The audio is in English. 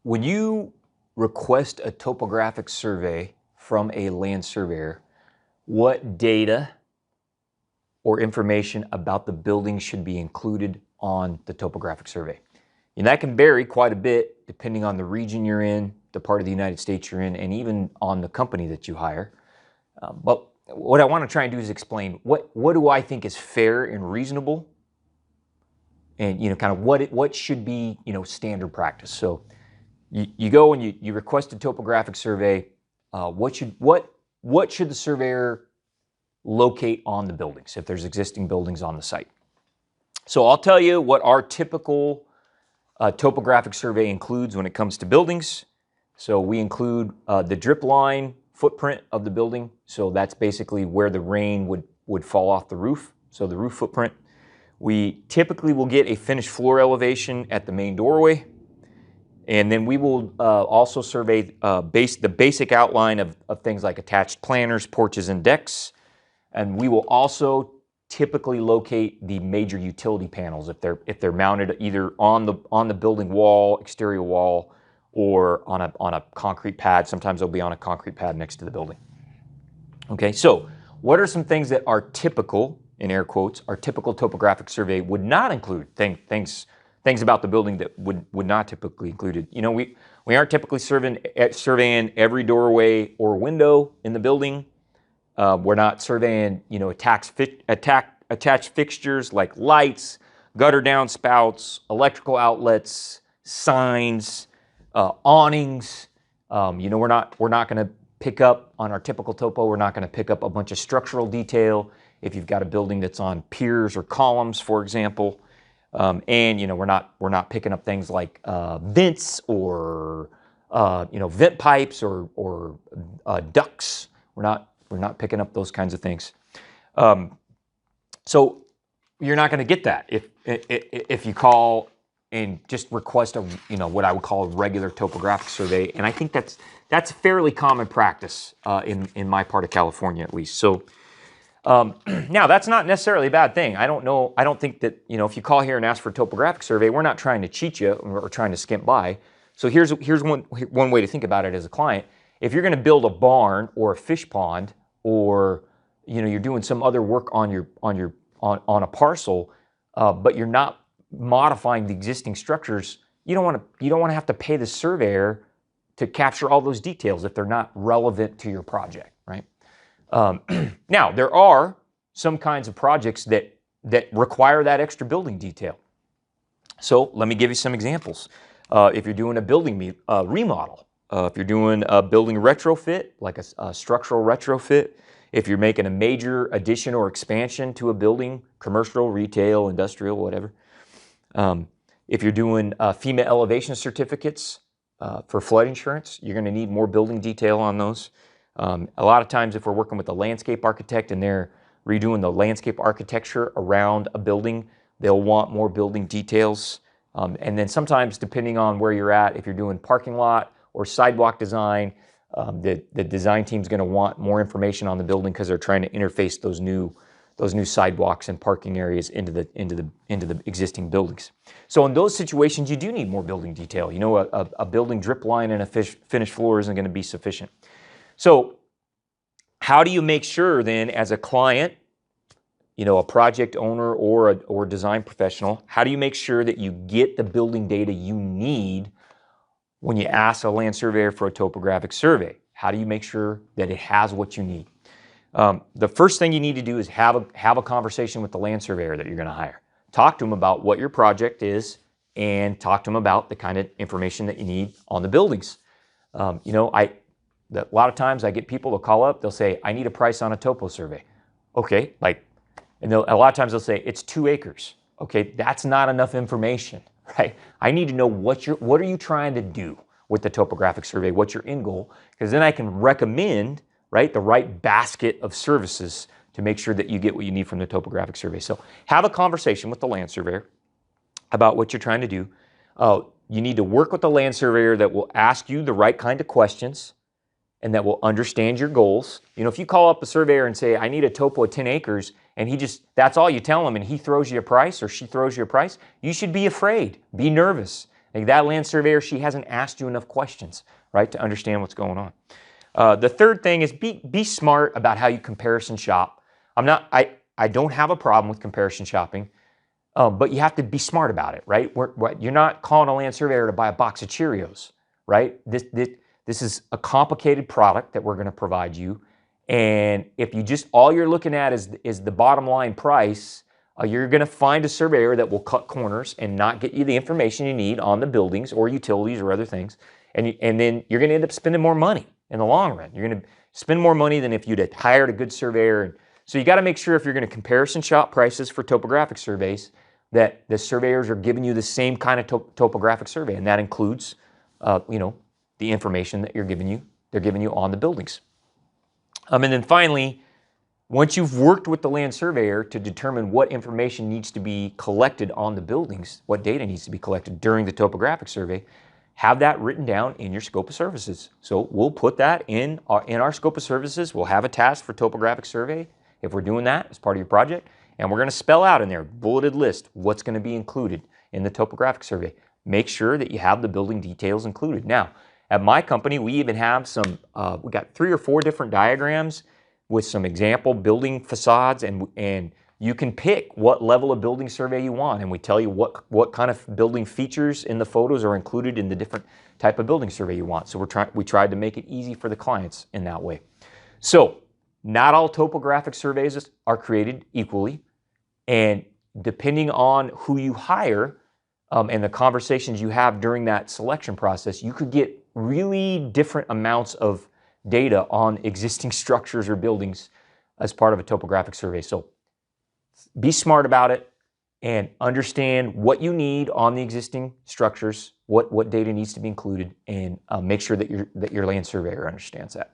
When you request a topographic survey from a land surveyor, what data or information about the building should be included on the topographic survey? And that can vary quite a bit depending on the region you're in, the part of the United States you're in, and even on the company that you hire. But what I want to try and do is explain what do I think is fair and reasonable, and kind of what should be standard practice. So you go and you request a topographic survey. What should the surveyor locate on the buildings if there's existing buildings on the site? So I'll tell you what our typical topographic survey includes when it comes to buildings. So we include the drip line footprint of the building. So that's basically where the rain would fall off the roof. So the roof footprint. We typically will get a finished floor elevation at the main doorway. And then we will also survey the basic outline of things like attached planters, porches, and decks. And we will also typically locate the major utility panels if they're mounted either on the building wall, exterior wall, or on a concrete pad. Sometimes they'll be on a concrete pad next to the building. Okay, so what are some things that are typical, in air quotes, our typical topographic survey would not include? Things about the building that would not typically included. We aren't typically surveying every doorway or window in the building. We're not surveying attached fixtures like lights, gutter downspouts, electrical outlets, signs, awnings. We're not going to pick up on our typical topo. We're not going to pick up a bunch of structural detail if you've got a building that's on piers or columns, for example. We're not picking up things like vents or vent pipes or ducts. We're not picking up those kinds of things. So you're not going to get that if you call and just request what I would call a regular topographic survey. And I think that's fairly common practice in my part of California, at least. So now that's not necessarily a bad thing. I don't think that if you call here and ask for a topographic survey, we're not trying to cheat you or trying to skimp by. So here's one way to think about it as a client. If you're going to build a barn or a fish pond, or you're doing some other work on a parcel, but you're not modifying the existing structures, you don't want to have to pay the surveyor to capture all those details if they're not relevant to your project, right? Now, there are some kinds of projects that require that extra building detail. So let me give you some examples. If you're doing a building remodel, if you're doing a building retrofit, like a structural retrofit, if you're making a major addition or expansion to a building, commercial, retail, industrial, whatever. If you're doing FEMA elevation certificates for flood insurance, you're going to need more building detail on those. A lot of times if we're working with a landscape architect and they're redoing the landscape architecture around a building, they'll want more building details. And then sometimes, depending on where you're at, if you're doing parking lot or sidewalk design, the design team's going to want more information on the building because they're trying to interface those new sidewalks and parking areas into the existing buildings. So in those situations, you do need more building detail. A building drip line and a finished floor isn't going to be sufficient. So how do you make sure then, as a client, a project owner or a design professional, how do you make sure that you get the building data you need when you ask a land surveyor for a topographic survey? How do you make sure that it has what you need? The first thing you need to do is have a conversation with the land surveyor that you're going to hire. Talk to them about what your project is and talk to them about the kind of information that you need on the buildings. A lot of times I get people to call up, they'll say, I need a price on a topo survey. Okay, and a lot of times they'll say, it's 2 acres. Okay, that's not enough information, right? I need to know what are you trying to do with the topographic survey? What's your end goal? Because then I can recommend, right, the right basket of services to make sure that you get what you need from the topographic survey. So have a conversation with the land surveyor about what you're trying to do. You need to work with the land surveyor that will ask you the right kind of questions and that will understand your goals. If you call up a surveyor and say, I need a topo of 10 acres, and that's all you tell him, and he throws you a price or she throws you a price, you should be afraid, be nervous. Like that land surveyor, she hasn't asked you enough questions, right, to understand what's going on. The third thing is be smart about how you comparison shop. I don't have a problem with comparison shopping, but you have to be smart about it, right? You're not calling a land surveyor to buy a box of Cheerios, right? This is a complicated product that we're going to provide you. And if you just, all you're looking at is the bottom line price, you're going to find a surveyor that will cut corners and not get you the information you need on the buildings or utilities or other things. And then you're going to end up spending more money in the long run. You're going to spend more money than if you'd have hired a good surveyor. And so you got to make sure if you're going to comparison shop prices for topographic surveys, that the surveyors are giving you the same kind of topographic survey. And that includes, the information that they're giving you on the buildings. And then finally, once you've worked with the land surveyor to determine what information needs to be collected on the buildings, what data needs to be collected during the topographic survey, have that written down in your scope of services. So we'll put that in our scope of services. We'll have a task for topographic survey if we're doing that as part of your project. And we're going to spell out in there, bulleted list, what's going to be included in the topographic survey. Make sure that you have the building details included. Now, at my company, we even have we got 3 or 4 different diagrams with some example building facades, and you can pick what level of building survey you want, and we tell you what kind of building features in the photos are included in the different type of building survey you want. So we tried to make it easy for the clients in that way. So not all topographic surveys are created equally, and depending on who you hire and the conversations you have during that selection process, you could get really different amounts of data on existing structures or buildings as part of a topographic survey. So be smart about it and understand what you need on the existing structures, what data needs to be included, and make sure that your land surveyor understands that.